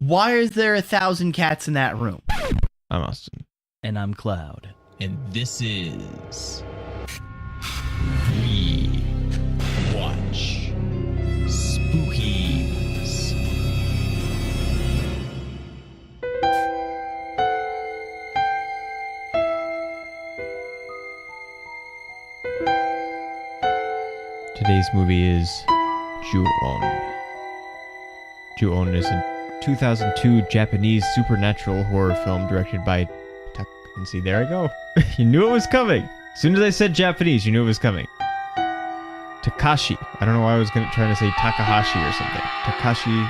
Why is there 1,000 cats in that room? I'm Austin. And I'm Cloud. And this is We Watch Spookies. Today's movie is Ju-on. Ju-on is a 2002 Japanese supernatural horror film directed by and see, there I go. You knew it was coming. As soon as I said Japanese, you knew it was coming. Takashi. I don't know why I was trying to say Takahashi or something. Takashi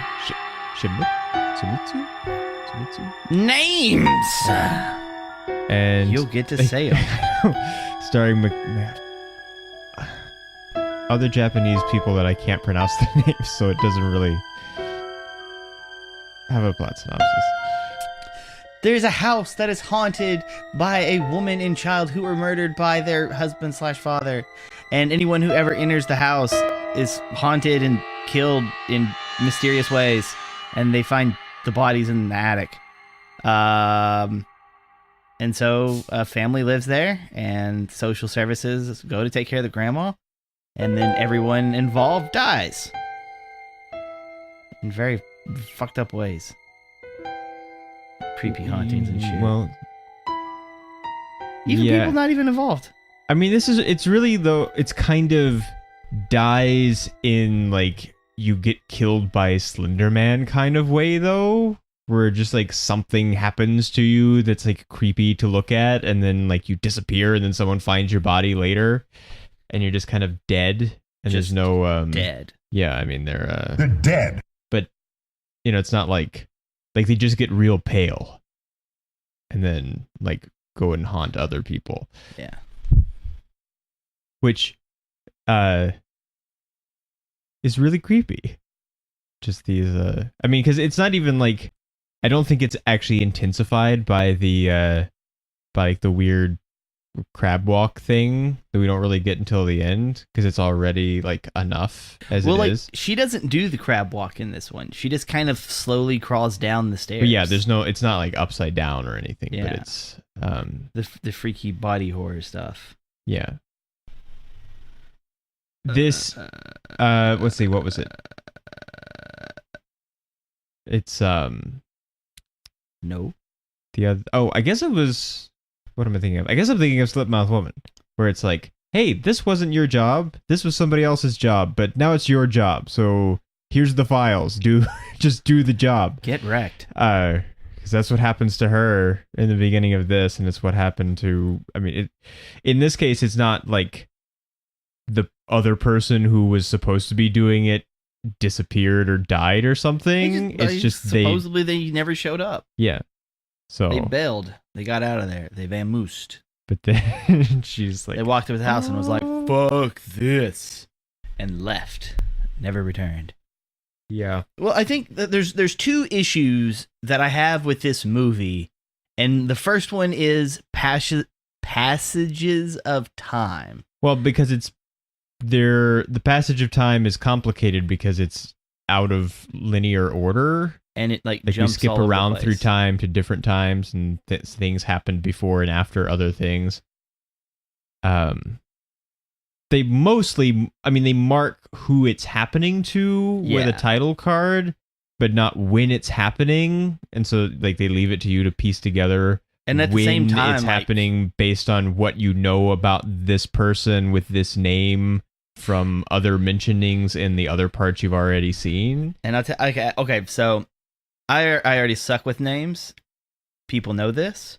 Shimizu? Names! And you'll get to say them. starring other Japanese people that I can't pronounce their names, so it doesn't really have a plot synopsis. There's a house that is haunted by a woman and child who were murdered by their husband/father. And anyone who ever enters the house is haunted and killed in mysterious ways. And they find the bodies in the attic. And so a family lives there, and social services go to take care of the grandma. And then everyone involved dies. In very fucked up ways. Creepy hauntings and shit. Well, even people not even involved. I mean, it's really, though, it's kind of dies in, like, you get killed by Slender Man kind of way, though, where just, like, something happens to you that's, like, creepy to look at, and then, like, you disappear, and then someone finds your body later, and you're just kind of dead, and just there's no, dead. Yeah, I mean, they're dead. But, you know, it's not like they just get real pale and then like go and haunt other people. Yeah. Which is really creepy. Just these I mean, cuz it's not even like, I don't think it's actually intensified by the like the weird crab walk thing that we don't really get until the end, because it's already like enough as it is. She doesn't do the crab walk in this one. She just kind of slowly crawls down the stairs. But yeah, it's not like upside down or anything, yeah. But it's the freaky body horror stuff. Yeah. This let's see, what was it? It's no. The other, I guess it was, what am I thinking of? I guess I'm thinking of Slipmouth Woman, where it's like, hey, this wasn't your job. This was somebody else's job, but now it's your job. So here's the files. Just do the job. Get wrecked. Because that's what happens to her in the beginning of this, and it's what happened to, I mean, in this case, it's not like the other person who was supposed to be doing it disappeared or died or something. It's just supposedly they never showed up. Yeah. So they bailed. They got out of there. They vamoosed. But then she's like, they walked up to the house and was like, fuck this, and left. Never returned. Yeah. Well, I think that there's two issues that I have with this movie. And the first one is passages of time. Well, because the passage of time is complicated because it's out of linear order. And it like we jumps skip all around over the through place. time to different times, and things happen before and after other things. They mostly, I mean, they mark who it's happening to with a title card, but not when it's happening, and so like they leave it to you to piece together. And at the same time, it's happening based on what you know about this person with this name from other mentionings in the other parts you've already seen. And okay, so I already suck with names. People know this.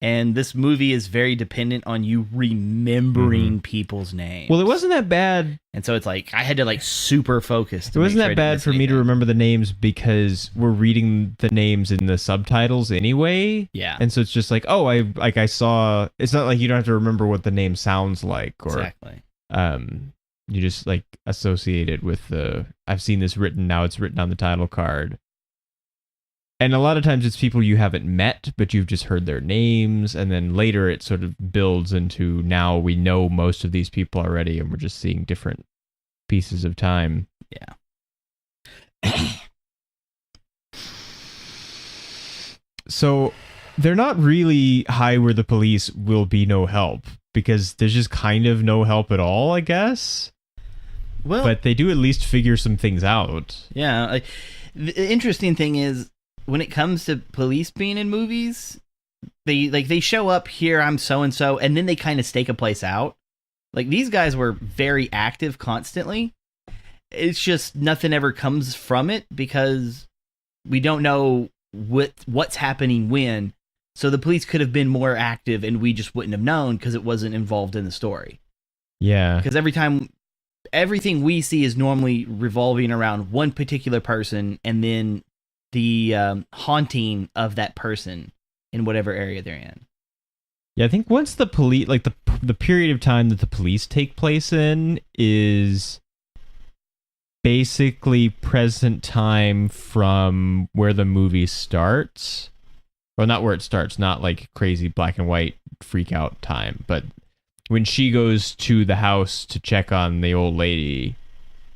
And this movie is very dependent on you remembering people's names. Well, it wasn't that bad. And so it's like, I had to like super focus. It wasn't that bad for me to remember the names because we're reading the names in the subtitles anyway. Yeah. And so it's just like, oh, I saw, it's not like you don't have to remember what the name sounds like. Or, exactly. You just like associate it with I've seen this written, now it's written on the title card. And a lot of times it's people you haven't met, but you've just heard their names. And then later it sort of builds into, now we know most of these people already and we're just seeing different pieces of time. Yeah. So they're not really high where the police will be no help because there's just kind of no help at all, I guess. Well, But they do at least figure some things out. yeah. The interesting thing is when it comes to police being in movies, they show up here. I'm so and so, and then they kind of stake a place out. Like these guys were very active constantly. It's just nothing ever comes from it because we don't know what's happening when. So the police could have been more active, and we just wouldn't have known because it wasn't involved in the story. Yeah. Because everything we see is normally revolving around one particular person, and then the haunting of that person in whatever area they're in. Yeah, I think once the police, like the period of time that the police take place in is basically present time from where the movie starts. Well, not where it starts, not like crazy black and white freak out time, but when she goes to the house to check on the old lady,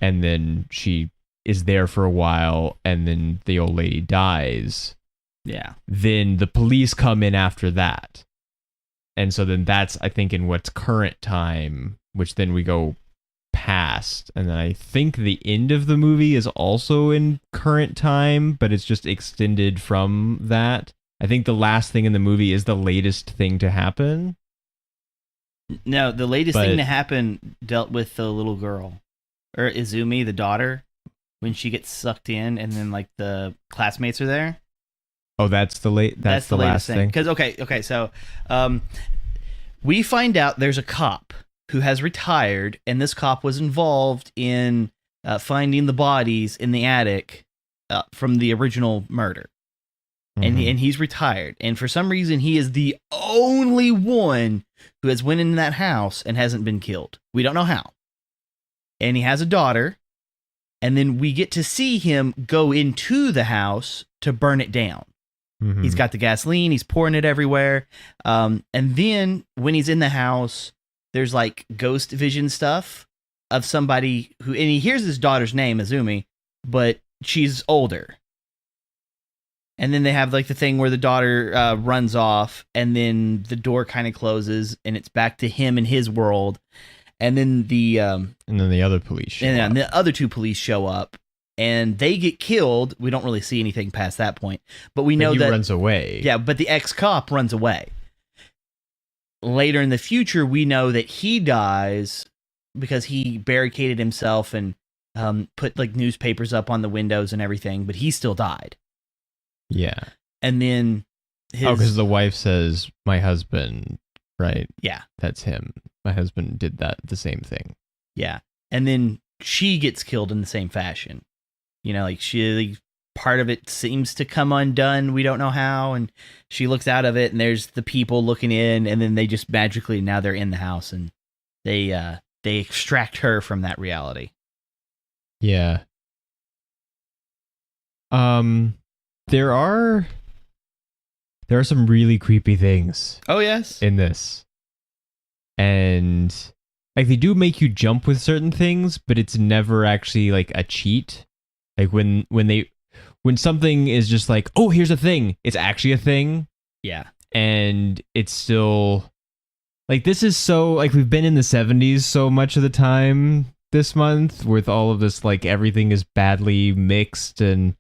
and then she is there for a while, and then the old lady dies. Yeah. Then the police come in after that. And so then that's, I think, in what's current time, which then we go past. And then I think the end of the movie is also in current time, but it's just extended from that. I think the last thing in the movie is the latest thing to happen. No, the latest thing to happen dealt with the little girl, or Izumi, the daughter, when she gets sucked in, and then like the classmates are there. Oh, that's the last thing. Because okay, so we find out there's a cop who has retired, and this cop was involved in finding the bodies in the attic from the original murder. And he's retired, and for some reason he is the only one who has went in that house and hasn't been killed. We don't know how. And he has a daughter, and then we get to see him go into the house to burn it down. He's got the gasoline, he's pouring it everywhere, and then when he's in the house, there's like ghost vision stuff of somebody who, and he hears his daughter's name, Izumi, but she's older. And then they have like the thing where the daughter runs off, and then the door kind of closes, and it's back to him and his world. And then the other police show up. And the other two police show up, and they get killed. We don't really see anything past that point, but we know that he runs away. Yeah, but the ex-cop runs away. Later in the future, we know that he dies because he barricaded himself and put like newspapers up on the windows and everything, but he still died. Yeah. And then because the wife says, my husband, right? Yeah. That's him. My husband did the same thing. Yeah. And then she gets killed in the same fashion. You know, like part of it seems to come undone. We don't know how. And she looks out of it, and there's the people looking in, and then they just magically, now they're in the house, and they extract her from that reality. Yeah. There are some really creepy things. Oh, yes. In this. And like they do make you jump with certain things, but it's never actually like a cheat. Like when something is just like, oh, here's a thing, it's actually a thing. Yeah. And it's still like, this is so like, we've been in the 70s so much of the time this month with all of this, like everything is badly mixed and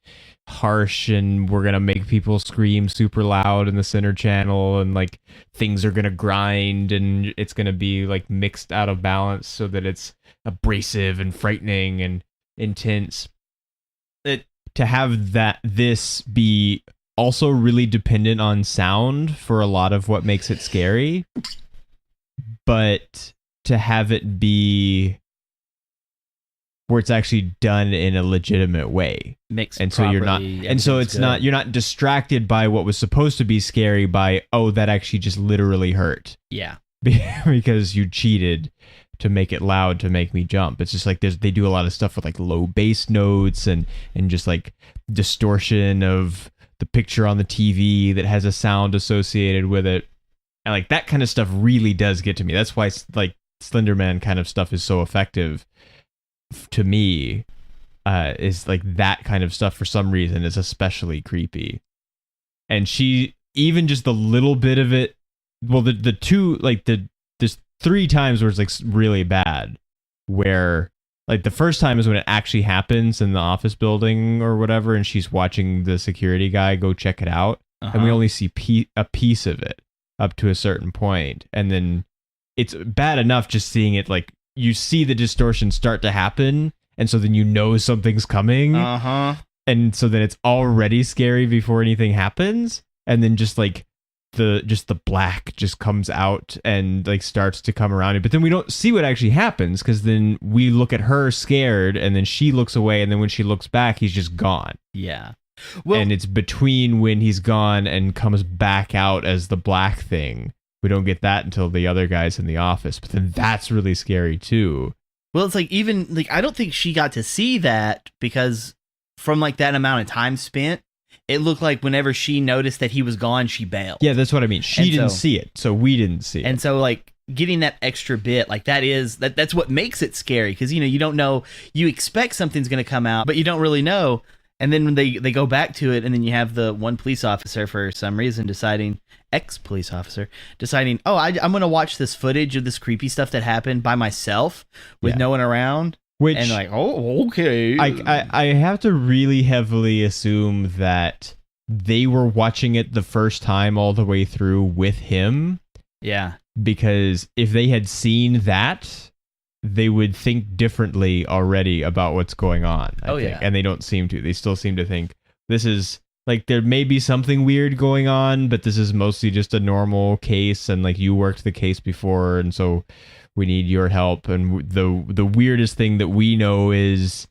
harsh, and we're gonna make people scream super loud in the center channel, and like things are gonna grind, and it's gonna be like mixed out of balance so that it's abrasive and frightening and intense. To have this be also really dependent on sound for a lot of what makes it scary, but to have it be where it's actually done in a legitimate way. Mixed and so you're not, and so it's not, you're not distracted by what was supposed to be scary by, oh, that actually just literally hurt. Yeah. Because you cheated to make it loud to make me jump. It's just like they do a lot of stuff with like low bass notes and just like distortion of the picture on the TV that has a sound associated with it. And like that kind of stuff really does get to me. That's why like Slender Man kind of stuff is so effective to me, is like that kind of stuff for some reason is especially creepy. And she, even just the little bit of it, well, the two, like there's 3 times where it's like really bad, where like the first time is when it actually happens in the office building or whatever, and she's watching the security guy go check it out, and we only see a piece of it up to a certain point, and then it's bad enough just seeing it, like you see the distortion start to happen, and so then you know something's coming, and so then it's already scary before anything happens, and then just like the black just comes out and like starts to come around it, but then we don't see what actually happens, because then we look at her scared, and then she looks away, and then when she looks back, he's just gone. Well, and it's between when he's gone and comes back out as the black thing. We don't get that until the other guy's in the office, but then that's really scary too. Well, it's like, even like, I don't think she got to see that, because from like that amount of time spent, it looked like whenever she noticed that he was gone, she bailed. Yeah, that's what I mean. She didn't see it, so we didn't see it. And so like getting that extra bit, like that's what makes it scary, because you don't know, you expect something's going to come out, but you don't really know. And then when they go back to it, and then you have the one police officer for some reason ex-police officer deciding, oh, I'm going to watch this footage of this creepy stuff that happened by myself with no one around. Which, and like, oh, okay. I have to really heavily assume that they were watching it the first time all the way through with him. Yeah. Because if they had seen that, they would think differently already about what's going on. I think. Yeah. And they don't seem to. They still seem to think this is like, there may be something weird going on, but this is mostly just a normal case, and like, you worked the case before, and so we need your help. And the weirdest thing that we know is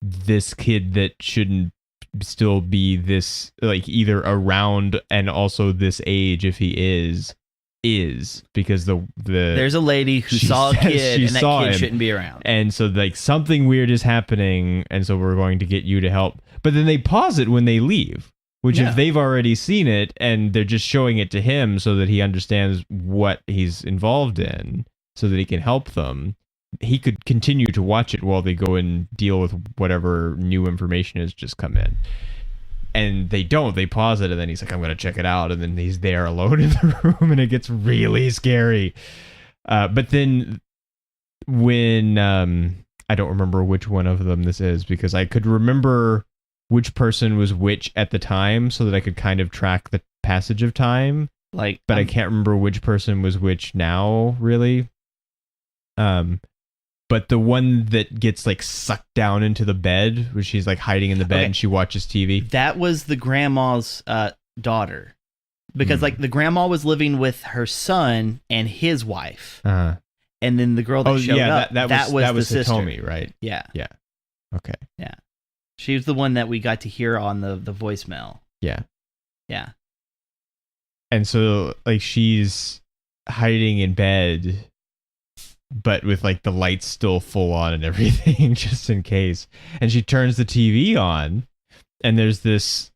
this kid that shouldn't still be this, like, either around and also this age, if he is because there's a lady who saw a kid, and that kid shouldn't be around. And so like something weird is happening, and so we're going to get you to help. But then they pause it when they leave, which if they've already seen it and they're just showing it to him so that he understands what he's involved in, so that he can help them, he could continue to watch it while they go and deal with whatever new information has just come in. And they don't. They pause it, and then he's like, I'm going to check it out. And then he's there alone in the room, and it gets really scary. But then when... I don't remember which one of them this is, because I could remember which person was which at the time, so that I could kind of track the passage of time. But I can't remember which person was which now, really. But the one that gets like sucked down into the bed, where she's like hiding in the bed and she watches TV. That was the grandma's daughter, because like the grandma was living with her son and his wife, and then the girl that showed up, that was the Hitomi, sister, right? Yeah. Okay. Yeah, she was the one that we got to hear on the voicemail. Yeah. And so like she's hiding in bed, but with like the lights still full on and everything, just in case. And she turns the TV on, and there's this,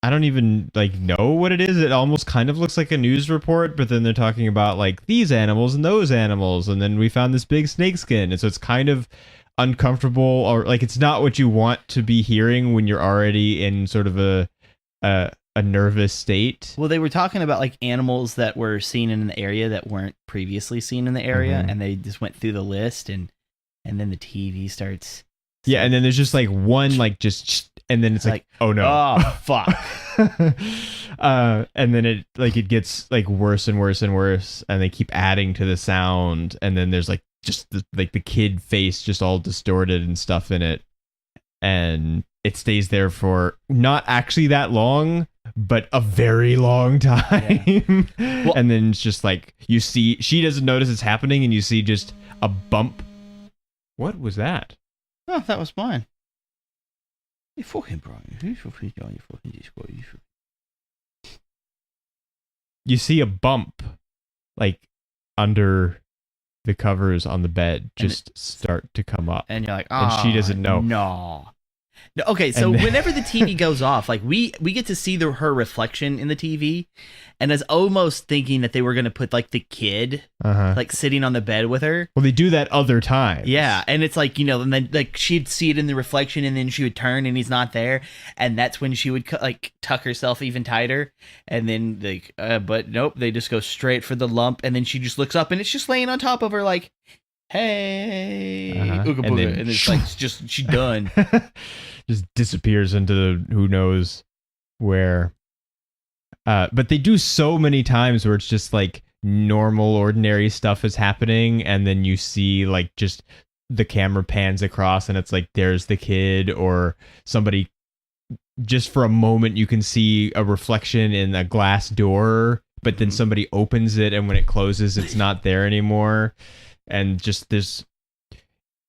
I don't even like know what it is. It almost kind of looks like a news report, but then they're talking about like these animals and those animals, and then we found this big snake skin. And so it's kind of uncomfortable, or like it's not what you want to be hearing when you're already in sort of a nervous state. Well, they were talking about like animals that were seen in the area that weren't previously seen in the area, and they just went through the list, and then the TV starts. Yeah, and then there's just like one like just, and then it's like oh no, oh fuck. And then it gets like worse and worse and worse, and they keep adding to the sound, and then there's like just the kid face just all distorted and stuff in it, and it stays there for not actually that long, but a very long time. Yeah. Well, and then it's just like, you see, she doesn't notice it's happening, and you see just a bump. What was that? Oh, that was mine. You see a bump, like, under the covers on the bed, just start to come up. And you're like, and she doesn't know. No. No, okay, so And- whenever the TV goes off, like we get to see her reflection in the TV, and I was almost thinking that they were gonna put like the kid like sitting on the bed with her. Well, they do that other times. Yeah, and it's like, and then like she'd see it in the reflection, and then she would turn, and he's not there, and that's when she would like tuck herself even tighter, and then like, but nope, they just go straight for the lump, and then she just looks up, and it's just laying on top of her, like, hey, ooga And booga, then- and it's like just she's done. Just disappears into who knows where. But they do so many times where it's just like normal, ordinary stuff is happening, and then you see like just the camera pans across, and it's like there's the kid or somebody. Just for a moment, you can see a reflection in a glass door, but then somebody opens it, and when it closes, it's not there anymore. And just there's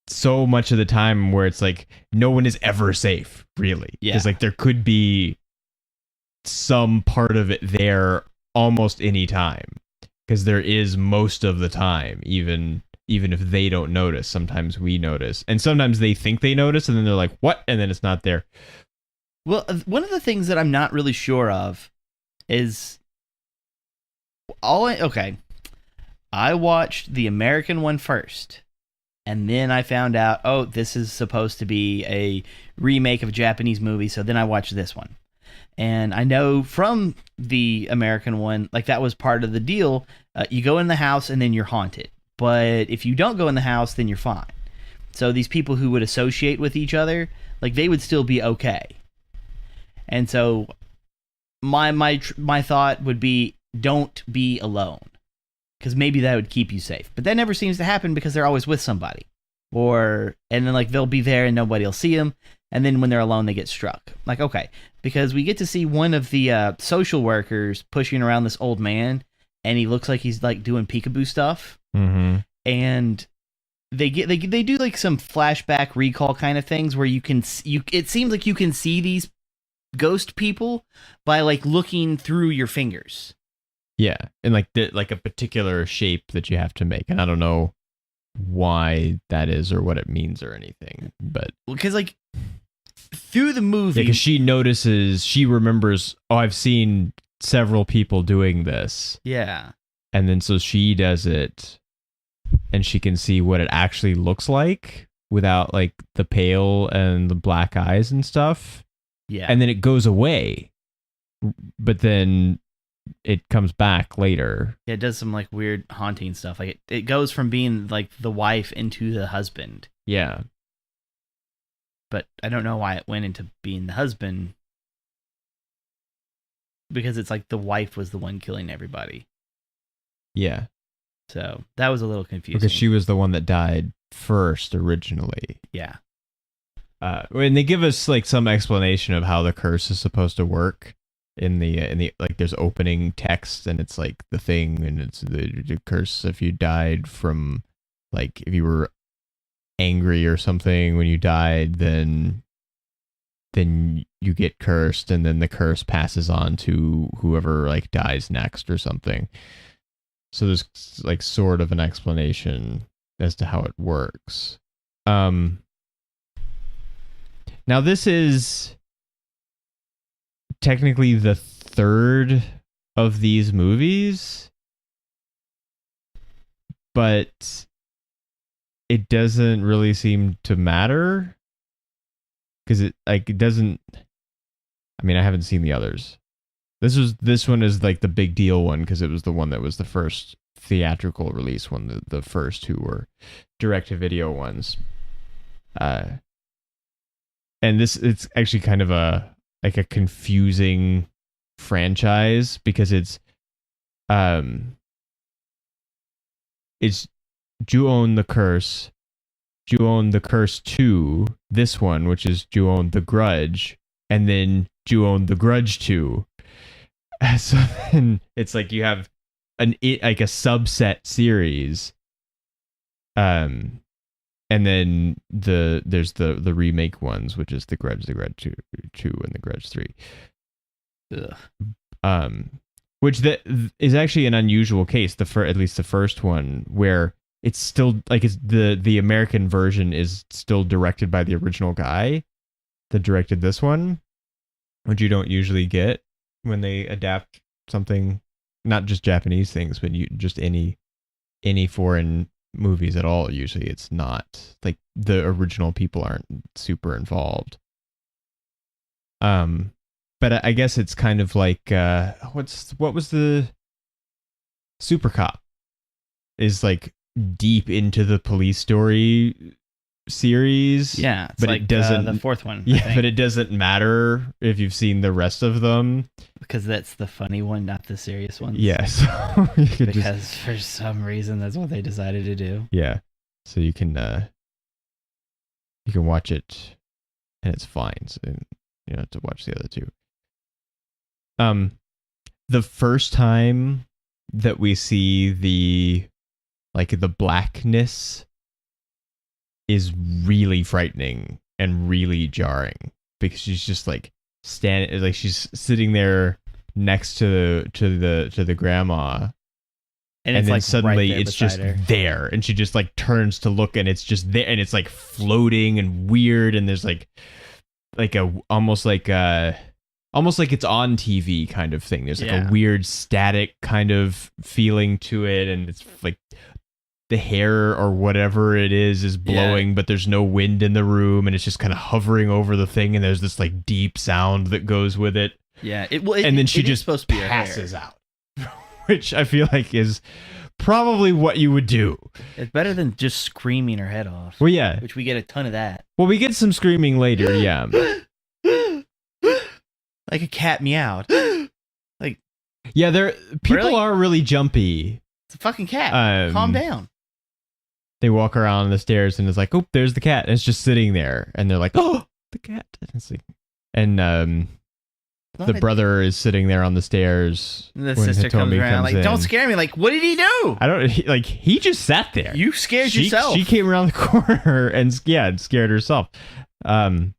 so much of the time where it's like no one is ever safe, really. Yeah. Because like there could be some part of it there almost any time. Because there is most of the time, even if they don't notice. Sometimes we notice, and sometimes they think they notice, and then they're like, "What?" And then it's not there. Well, one of the things that I'm not really sure of is I watched the American one first, and then I found out, oh, this is supposed to be a remake of a Japanese movie, so then I watched this one. And I know from the American one, like that was part of the deal. You go in the house and then you're haunted. But if you don't go in the house, then you're fine. So these people who would associate with each other, like they would still be okay. And so my thought would be, don't be alone, because maybe that would keep you safe. But that never seems to happen because they're always with somebody, and then like they'll be there and nobody will see them. And then when they're alone, they get struck. Like, okay, because we get to see one of the social workers pushing around this old man, and he looks like he's like doing peekaboo stuff. Mm-hmm. And they do like some flashback recall kind of things where it seems like you can see these ghost people by like looking through your fingers. Yeah, and like like a particular shape that you have to make, and I don't know why that is or what it means or anything, but Because like through the movie, because she remembers, oh, I've seen several people doing this, yeah, and then so she does it, and she can see what it actually looks like without like the pale and the black eyes and stuff. yeah, And then it goes away, but then it comes back later. yeah, it does some like weird haunting stuff. Like it goes from being like the wife into the husband, Yeah. but I don't know why it went into being the husband, because it's like the wife was the one killing everybody. Yeah. So that was a little confusing. Because she was the one that died first originally. yeah, And they give us like some explanation of how the curse is supposed to work in the like there's opening text, and it's like the thing, and it's the curse if you died from like if you were angry or something when you died, then you get cursed, and then the curse passes on to whoever like dies next or something. So there's like sort of an explanation as to how it works. Now this is technically the third of these movies, but it doesn't really seem to matter because it doesn't. I mean, I haven't seen the others. This one is like the big deal one because it was the one that was the first theatrical release one. The first two were direct-to-video ones. And it's actually kind of a confusing franchise because it's Ju-On the Curse, Ju-On the Curse 2, this one, which is Ju-On the Grudge, and then Ju-On the Grudge 2. So then it's like you have a subset series. And then there's the remake ones, which is the Grudge 2, and the Grudge 3. ugh. Which that is actually an unusual case. At least the first one, where it's still like the American version is still directed by the original guy, that directed this one, which you don't usually get when they adapt something, not just Japanese things, but just any foreign movies at all. Usually it's not like the original people aren't super involved. But I guess it's kind of like what was the Super Cop is like deep into the police story series. Yeah, it's but like it doesn't the fourth one. Yeah, but it doesn't matter if you've seen the rest of them because that's the funny one, not the serious one. Yes. Because for some reason that's what they decided to do. Yeah. So you can watch it and it's fine. So you don't have to watch the other two. The first time that we see the blackness is really frightening and really jarring because she's just like she's sitting there next to the grandma, and then like suddenly it's just her. There, and she just like turns to look, and it's just there, and it's like floating and weird, and there's like almost like it's on TV kind of thing. There's like a weird static kind of feeling to it, and it's like the hair or whatever it is blowing, but there's no wind in the room, and it's just kind of hovering over the thing, and there's this like deep sound that goes with it. Yeah, and then she just supposed to be passes out, which I feel like is probably what you would do. It's better than just screaming her head off. Well, yeah, which we get a ton of that. Well, we get some screaming later, yeah. Like a cat meowed. Like, yeah, people are really jumpy. It's a fucking cat. Calm down. They walk around the stairs and it's like, oh, there's the cat. And it's just sitting there. And they're like, oh, the cat. And the brother is sitting there on the stairs. And the sister comes around like, don't scare me. Like, what did he do? He just sat there. You scared yourself. She came around the corner and scared herself. And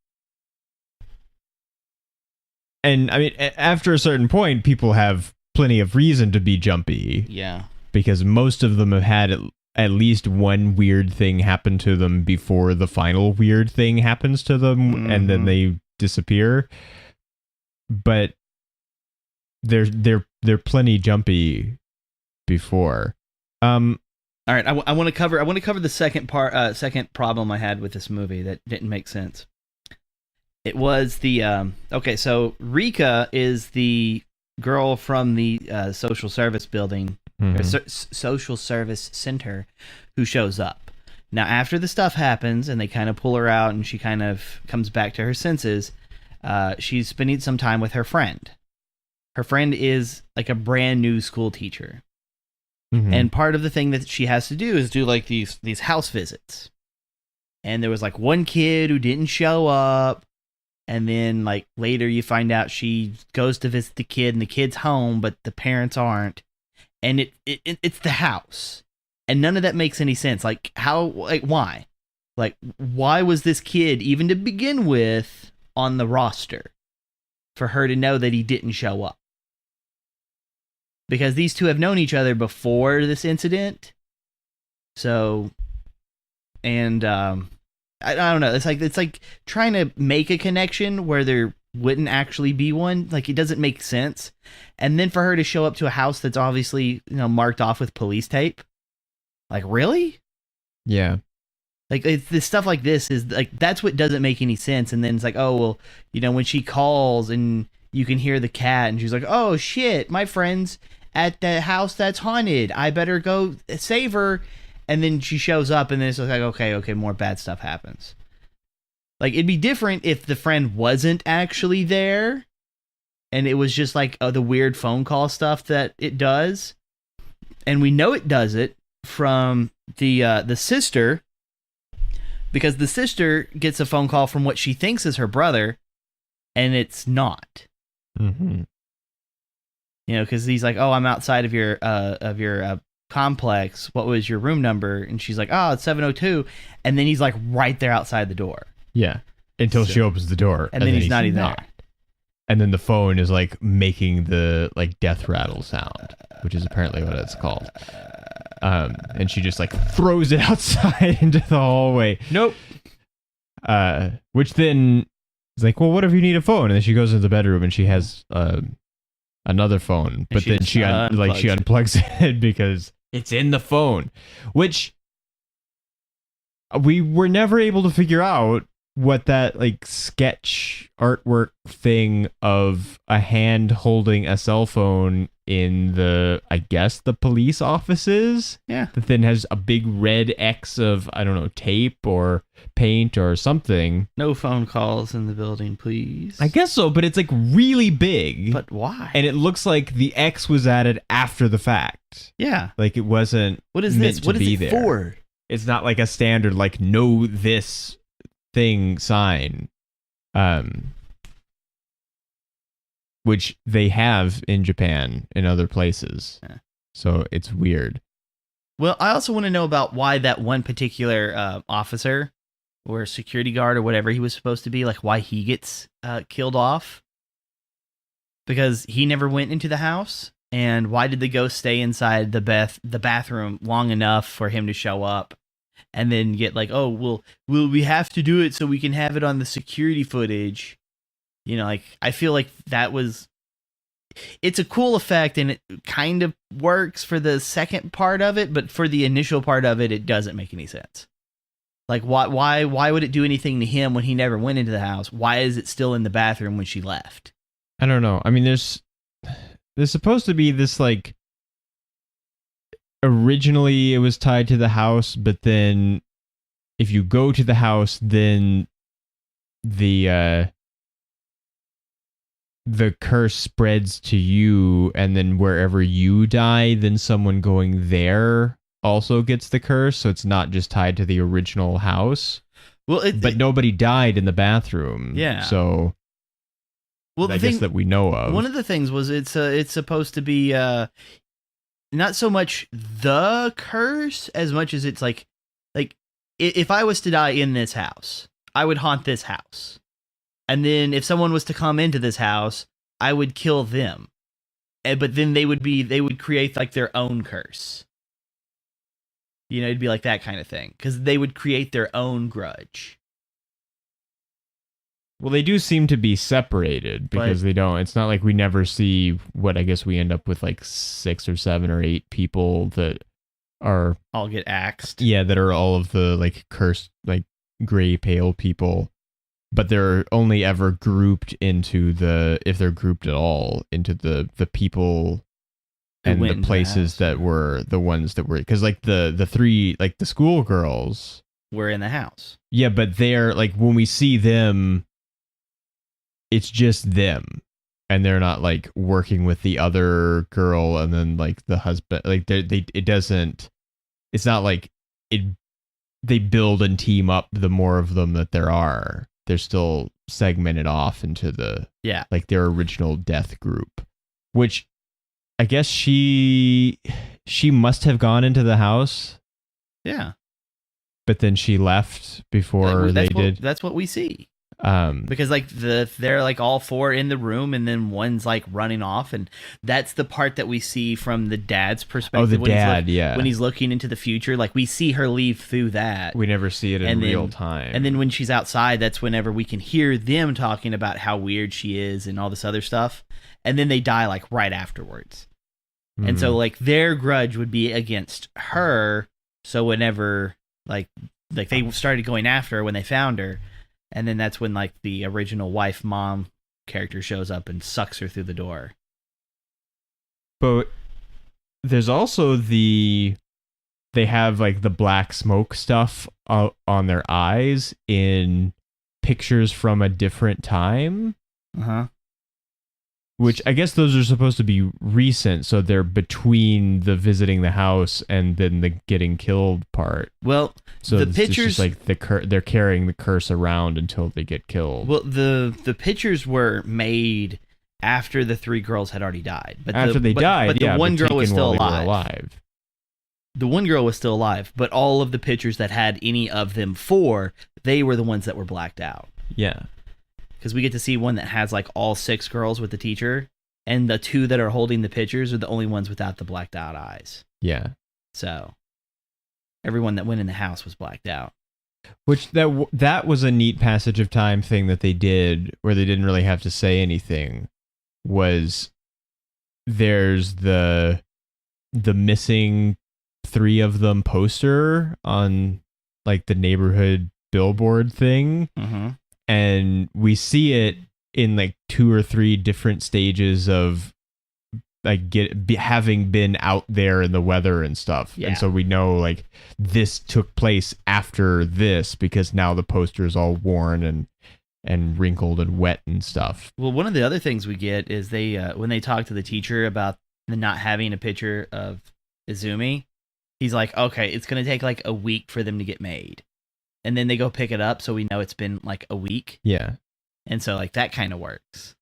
I mean, after a certain point, people have plenty of reason to be jumpy. Yeah. Because most of them have had at least one weird thing happen to them before the final weird thing happens to them, and then they disappear. But they're plenty jumpy before. All right, I want to cover the second problem I had with this movie that didn't make sense. It was the okay. So Rika is the girl from the social service building. Or social service center who shows up. Now, after the stuff happens and they kind of pull her out and she kind of comes back to her senses, she's spending some time with her friend. Her friend is like a brand new school teacher. And part of the thing that she has to do is do like these house visits. And there was like one kid who didn't show up. And then like later you find out she goes to visit the kid and the kid's home, but the parents aren't. And it's the house, and none of that makes any sense. Like why? Like why was this kid even to begin with on the roster for her to know that he didn't show up? Because these two have known each other before this incident. So, and I don't know. It's like trying to make a connection where there wouldn't actually be one. Like it doesn't make sense. And then for her to show up to a house that's obviously, marked off with police tape. Like, really? Yeah. Like this stuff like this is like, that's what doesn't make any sense. And then it's like, oh, well, when she calls and you can hear the cat and she's like, oh shit, my friend's at the house that's haunted. I better go save her. And then she shows up and then it's like, okay, more bad stuff happens. Like, it'd be different if the friend wasn't actually there and it was just like the weird phone call stuff that it does. And we know it does it from the sister, because the sister gets a phone call from what she thinks is her brother, and it's not. Because he's like, oh, I'm outside of your complex. What was your room number? And she's like, oh, it's 702. And then he's like right there outside the door. Yeah. Until she opens the door. And then he's not even there. And then the phone is like making the like death rattle sound, which is apparently what it's called. And she just like throws it outside into the hallway. Nope. Which then He's like, well, what if you need a phone? And then she goes into the bedroom and she has another phone, but she then just she unplugs it because it's in the phone, which we were never able to figure out what that like sketch artwork thing of a hand holding a cell phone in the, I guess, the police offices. Yeah. That then has a big red X of, I don't know, tape or paint or something. No phone calls in the building, please. I guess so, but it's like really big. But why? And it looks like the X was added after the fact. Yeah. Like it wasn't What is meant this? What to is be it there. for? It's not like a standard like know this thing sign, which they have in Japan and other places. Yeah. So it's weird. Well, I also want to know about why that one particular officer or security guard or whatever he was supposed to be, like why he gets killed off. Because he never went into the house. And why did the ghost stay inside the bathroom long enough for him to show up? And then get like, oh, well, we have to do it so we can have it on the security footage. You know, like, I feel like it's a cool effect and it kind of works for the second part of it, but for the initial part of it, it doesn't make any sense. Like, why would it do anything to him when he never went into the house? Why is it still in the bathroom when she left? I don't know. I mean, there's supposed to be this like, originally it was tied to the house, but then if you go to the house, then the curse spreads to you, and then wherever you die, then someone going there also gets the curse, so it's not just tied to the original house. Well, but nobody died in the bathroom. Yeah. So well, I guess that we know of. One of the things was it's supposed to be not so much the curse as much as it's like if I was to die in this house, I would haunt this house. And then if someone was to come into this house, I would kill them. But then they would create like their own curse. You know, it'd be like that kind of thing because they would create their own grudge. Well, they do seem to be separated because they don't. It's not like we never see what I guess we end up with like 6 or 7 or 8 people that are all get axed. Yeah, that are all of the like cursed, like gray pale people, but they're only ever grouped into if they're grouped at all, into the people and the places that were the ones that were, because like the 3 like the schoolgirls were in the house. Yeah, but they're like when we see them, it's just them, and they're not like working with the other girl and then like the husband. Like it doesn't. It's not like it. They build and team up the more of them that there are. They're still segmented off into like their original death group, which I guess she must have gone into the house. Yeah, but then she left before they did. That's what we see. Because like they're like all 4 in the room and then one's like running off, and that's the part that we see from the dad's perspective. Oh, the dad, yeah. When he's looking into the future, like we see her leave through that. We never see it in real time. And then when she's outside, that's whenever we can hear them talking about how weird she is and all this other stuff. And then they die like right afterwards. Mm-hmm. And so like their grudge would be against her. So whenever like they started going after her when they found her. And then that's when, like, the original wife-mom character shows up and sucks her through the door. But there's also they have, like, the black smoke stuff on their eyes in pictures from a different time. Uh-huh. Which I guess those are supposed to be recent, so they're between the visiting the house and then the getting killed part. Well, so the pictures, just like they're carrying the curse around until they get killed. Well, the pictures were made after the 3 girls had already died. But the one girl was still alive. The one girl was still alive, but all of the pictures that had any of them 4, they were the ones that were blacked out. Yeah. Because we get to see one that has like all 6 girls with the teacher, and the 2 that are holding the pictures are the only ones without the blacked out eyes. Yeah. So everyone that went in the house was blacked out. Which that was a neat passage of time thing that they did, where they didn't really have to say anything. Was there's the missing 3 of them poster on like the neighborhood billboard thing, and we see it in like 2 or 3 different stages of like having been out there in the weather and stuff. Yeah. And so we know like this took place after this, because now the poster is all worn and wrinkled and wet and stuff. Well, one of the other things we get is they when they talk to the teacher about the not having a picture of Izumi, he's like, okay, it's going to take like a week for them to get made. And then they go pick it up, so we know it's been like a week. Yeah. And so like that kind of works.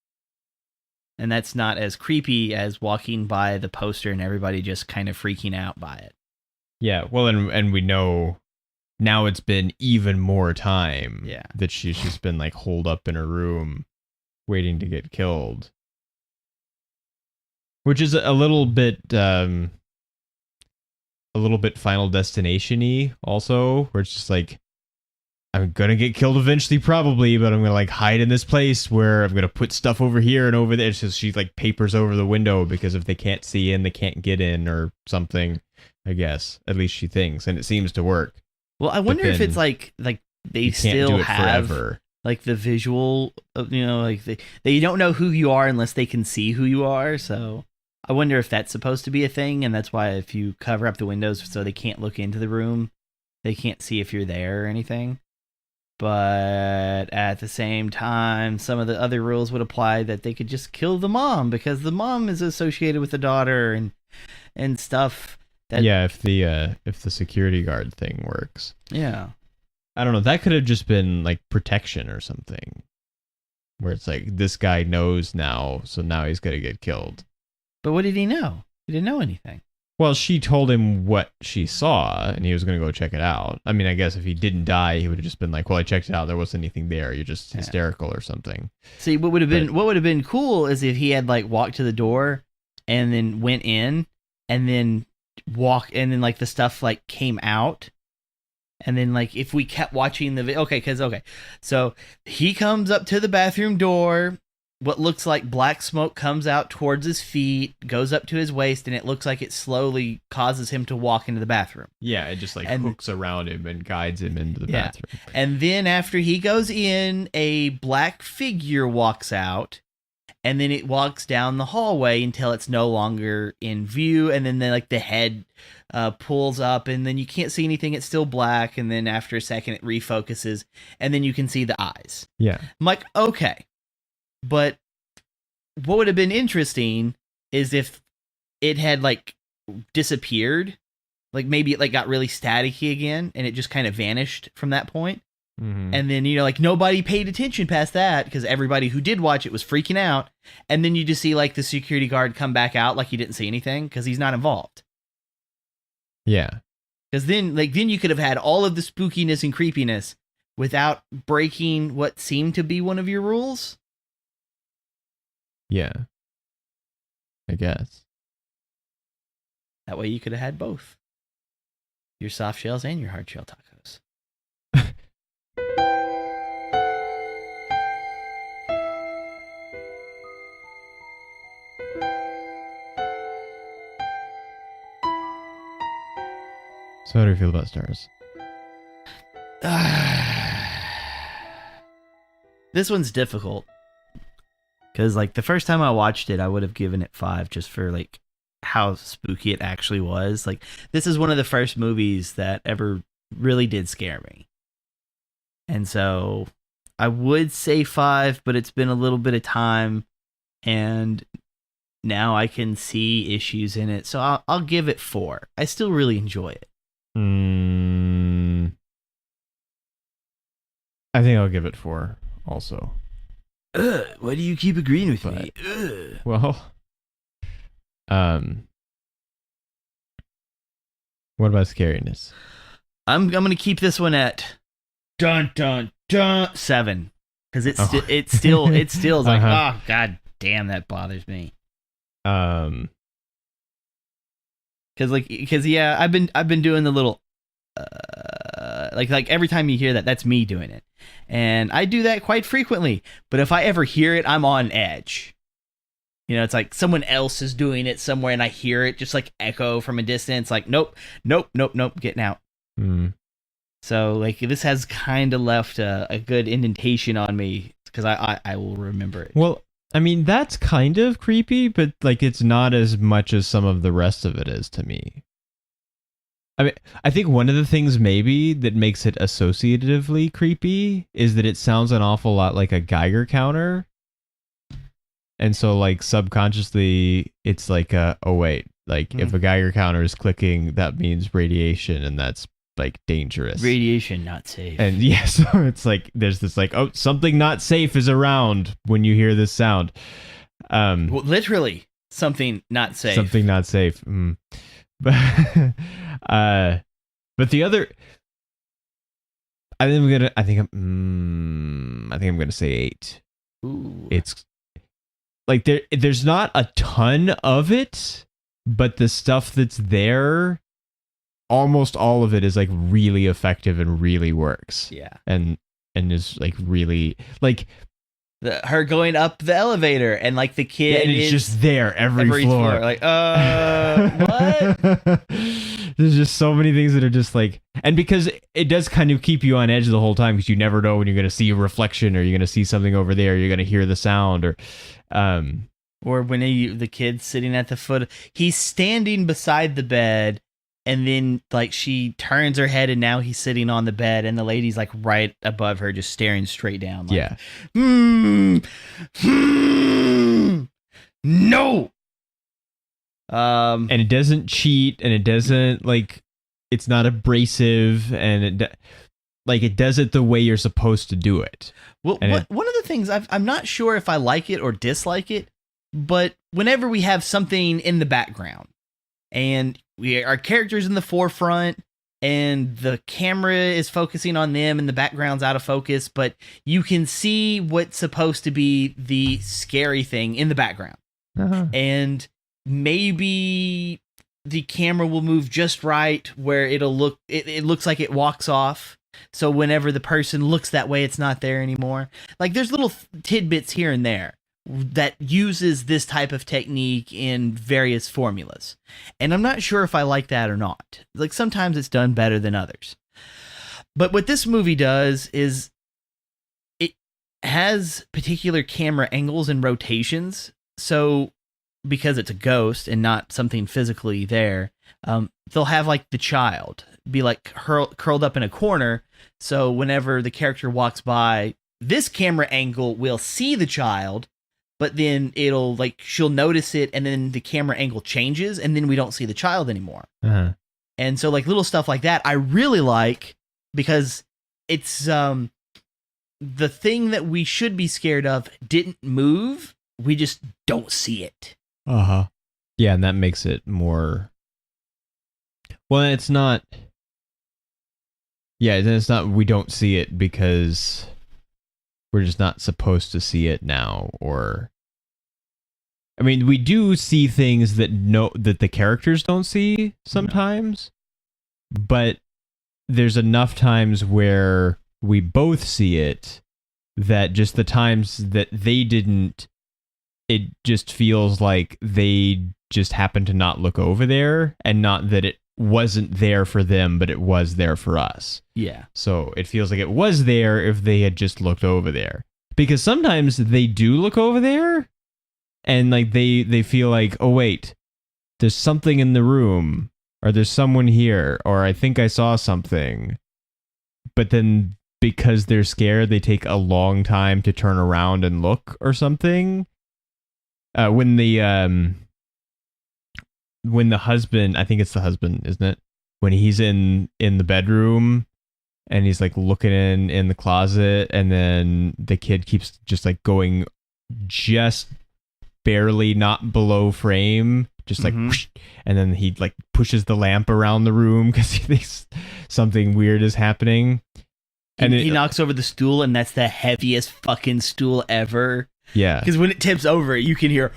And that's not as creepy as walking by the poster and everybody just kind of freaking out by it. Yeah, well, and we know now it's been even more time that she's just been like holed up in her room waiting to get killed. Which is a little bit Final Destination-y also, where it's just like, I'm gonna get killed eventually, probably, but I'm gonna like hide in this place where I'm gonna put stuff over here and over there. It's just she like papers over the window, because if they can't see in, they can't get in or something. I guess at least she thinks, and it seems to work. Well, I wonder if it's like they still have forever. Like the visual, like they don't know who you are unless they can see who you are. So I wonder if that's supposed to be a thing, and that's why if you cover up the windows so they can't look into the room, they can't see if you're there or anything. But at the same time, some of the other rules would apply that they could just kill the mom, because the mom is associated with the daughter and stuff. If the security guard thing works. Yeah. I don't know. That could have just been like protection or something, where it's like this guy knows now, so now he's gonna get killed. But what did he know? He didn't know anything. Well, she told him what she saw, and he was going to go check it out. I mean, I guess if he didn't die, he would have just been like, well, I checked it out. There wasn't anything there. You're just hysterical or something. See, what would have been cool is if he had like walked to the door and then went in and then like the stuff like came out. And then like if we kept watching the so he comes up to the bathroom door. What looks like black smoke comes out towards his feet, goes up to his waist, and it looks like it slowly causes him to walk into the bathroom. Yeah, it just like hooks around him and guides him into the bathroom. And then after he goes in, a black figure walks out, and then it walks down the hallway until it's no longer in view, and then the head pulls up, and then you can't see anything. It's still black, and then after a second it refocuses, and then you can see the eyes. Yeah. I'm like, okay. But what would have been interesting is if it had like disappeared, like maybe it like got really staticky again and it just kind of vanished from that point. Mm-hmm. And then, like nobody paid attention past that because everybody who did watch it was freaking out. And then you just see like the security guard come back out like he didn't see anything because he's not involved. Yeah. Because then you could have had all of the spookiness and creepiness without breaking what seemed to be one of your rules. Yeah. I guess. That way you could have had both. Your soft shells and your hard shell tacos. So how do you feel about stars? This one's difficult. Because, like, the first time I watched it, I would have given it 5 just for, like, how spooky it actually was. Like, this is one of the first movies that ever really did scare me. And so, I would say 5, but it's been a little bit of time, and now I can see issues in it. So, I'll give it 4. I still really enjoy it. I think I'll give it 4 also. Why do you keep agreeing with me? Well, what about scariness? I'm gonna keep this one at dun dun dun 7 because it's still like oh god damn that bothers me. Because I've been doing the little Like every time you hear that, that's me doing it. And I do that quite frequently. But if I ever hear it, I'm on edge. You know, it's like someone else is doing it somewhere and I hear it just like echo from a distance. Like, nope, getting out. Mm. So like this has kind of left a good indentation on me because I will remember it. Well, I mean, that's kind of creepy, but like it's not as much as some of the rest of it is to me. I mean, I think one of the things maybe that makes it associatively creepy is that it sounds an awful lot like a Geiger counter. And so like subconsciously it's like oh wait, like if a Geiger counter is clicking, that means radiation, and that's like dangerous. Radiation not safe. And yeah, so it's like there's this like, oh, something not safe is around when you hear this sound. Well, literally something not safe. Something not safe. But but the other, I think I'm gonna say 8. Ooh. It's like there's not a ton of it, but the stuff that's there, almost all of it is like really effective and really works. Yeah. And is like really like her going up the elevator and like the kid and it's is just there every floor. Like, what? There's just so many things that are just like, and because it does kind of keep you on edge the whole time because you never know when you're going to see a reflection or you're going to see something over there, you're going to hear the sound or when the kid's sitting at the foot, he's standing beside the bed. And then, like, she turns her head, and now he's sitting on the bed, and the lady's, like, right above her, just staring straight down. Like, yeah. No! And it doesn't cheat, and it doesn't, like, it's not abrasive, and it does it the way you're supposed to do it. Well, one of the things, I'm not sure if I like it or dislike it, but whenever we have something in the background, and our characters in the forefront and the camera is focusing on them and the background's out of focus, but you can see what's supposed to be the scary thing in the background. Uh-huh. And maybe the camera will move just right where it looks like it walks off. So whenever the person looks that way, it's not there anymore. Like there's little tidbits here and there that uses this type of technique in various formulas. And I'm not sure if I like that or not. Like sometimes it's done better than others. But what this movie does is it has particular camera angles and rotations. So because it's a ghost and not something physically there, they'll have like the child be like curled up in a corner. So whenever the character walks by, this camera angle will see the child, but then it'll like she'll notice it, and then the camera angle changes, and then we don't see the child anymore. Uh-huh. And so like little stuff like that I really like because it's the thing that we should be scared of didn't move. We just don't see it. Uh-huh. Yeah, and that makes it more. Well, it's not. Yeah, then it's not. We don't see it because we're just not supposed to see it now, or I mean, we do see things that the characters don't see sometimes, but there's enough times where we both see it that just the times that they didn't, it just feels like they just happened to not look over there, and not that it wasn't there for them, but it was there for us. Yeah. So it feels like it was there if they had just looked over there. Because sometimes they do look over there and like they feel like, oh wait, there's something in the room, or there's someone here, or I think I saw something. But then because they're scared, they take a long time to turn around and look or something. When the husband, I think it's the husband, isn't it? When he's in the bedroom and he's like looking in the closet, and then the kid keeps just like going just barely not below frame, just like whoosh, and then he like pushes the lamp around the room because he thinks something weird is happening. And he knocks over the stool, and that's the heaviest fucking stool ever. Yeah. Because when it tips over, you can hear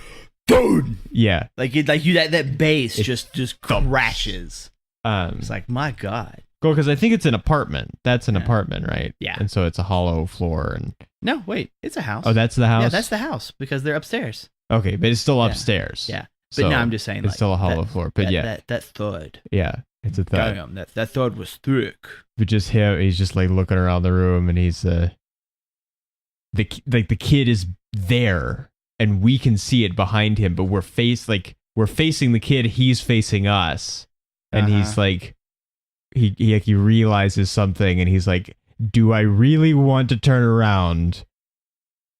dude. Yeah. Like that bass just crashes. It's like, my God. Go, because I think it's an apartment. That's an apartment, right? Yeah. And so it's a hollow floor. And No, wait, it's a house. oh, that's the house? Yeah, that's the house because they're upstairs. Okay, but it's still Yeah. upstairs. Yeah. But So no, I'm just saying, it's like, still a hollow floor. But that thud. yeah, it's a thud. Damn, that thud was thick. But just him, he's just like looking around the room, and he's the kid is there, and we can see it behind him, but we're facing the kid, he's facing us, and he's like, he realizes something, and he's like, do I really want to turn around?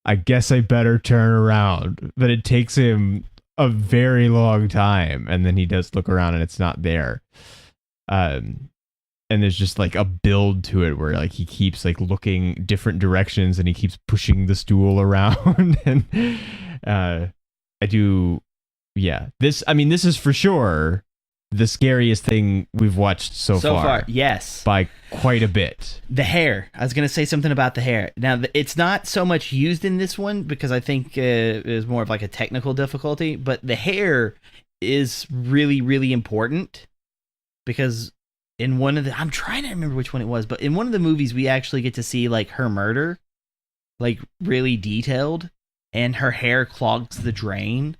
I guess I better turn around. But it takes him a very long time, and then he does look around, and it's not there. And there's just like a build to it where like he keeps like looking different directions, and he keeps pushing the stool around. And this is for sure the scariest thing we've watched so far. Yes, by quite a bit. The hair. I was going to say something about the hair. Now, it's not so much used in this one because I think it is more of like a technical difficulty, but the hair is really, really important because in one of the, I'm trying to remember which one it was, but in one of the movies, we actually get to see like her murder, like really detailed, and her hair clogs the drain,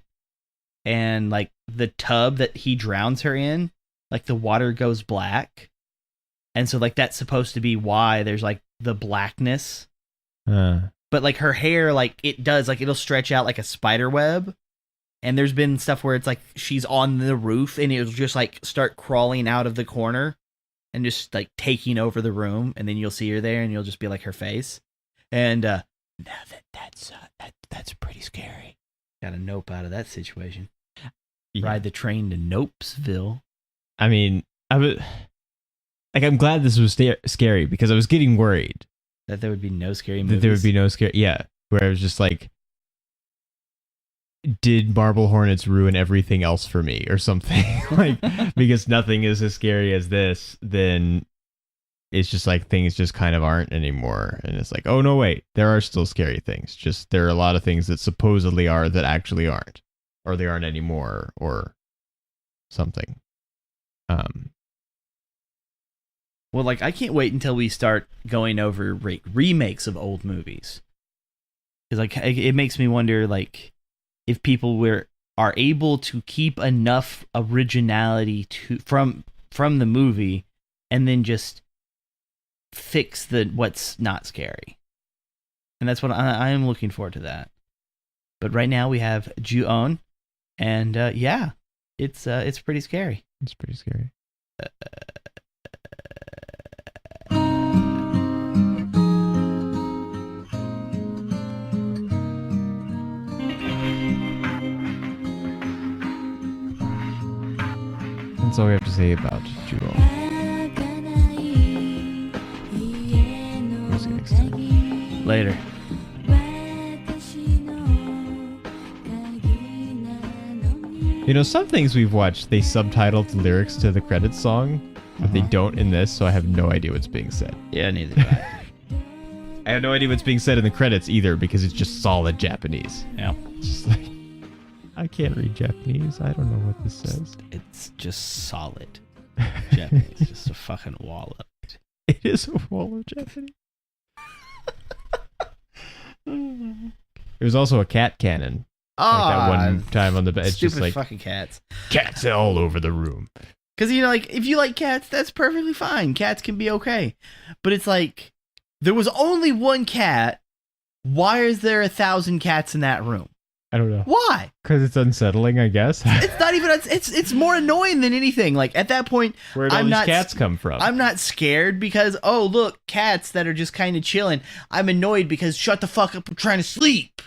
and like the tub that he drowns her in, like the water goes black. And so like that's supposed to be why there's like the blackness. But like her hair, like it does, like it'll stretch out like a spider web. And there's been stuff where it's like she's on the roof and it'll just like start crawling out of the corner and just like taking over the room, and then you'll see her there and you'll just be like her face. And now that's pretty scary. Got a nope out of that situation. Yeah. Ride the train to Nopesville. I mean, I'm glad this was scary because I was getting worried that there would be no scary movies. That there would be no scary. Yeah, where I was just like, did Marble Hornets ruin everything else for me or something? Like, because nothing is as scary as this, then it's just like things just kind of aren't anymore. And it's like, oh no, wait, there are still scary things. Just there are a lot of things that supposedly are that actually aren't, or they aren't anymore, or something. Well, like, I can't wait until we start going over remakes of old movies. Because, like, it makes me wonder, like, if people are able to keep enough originality from the movie and then just fix what's not scary. And that's what I am looking forward to that. But right now we have Ju-on, and yeah, it's pretty scary. It's pretty scary. That's all we have to say about Ju-on. We'll see you next time. Later. You know, some things we've watched, they subtitle the lyrics to the credits song, but they don't in this, so I have no idea what's being said. Yeah, neither do I. I have no idea what's being said in the credits either, because it's just solid Japanese. Yeah. It's just like, I can't read Japanese. I don't know what this says. It's just solid Japanese. Just a fucking wall of it. It is a wall of Japanese. It was also a cat cannon. Like that one time on the bed. It's Stupid just like fucking cats. Cats all over the room. Because, you know, like, if you like cats, that's perfectly fine. Cats can be okay. But it's like, there was only one cat. Why is there 1,000 cats in that room? I don't know. Why? Because it's unsettling, I guess. It's not even, it's more annoying than anything. Like, at that point, where'd all these cats come from? I'm not scared because, oh, look, cats that are just kind of chilling. I'm annoyed because shut the fuck up, I'm trying to sleep.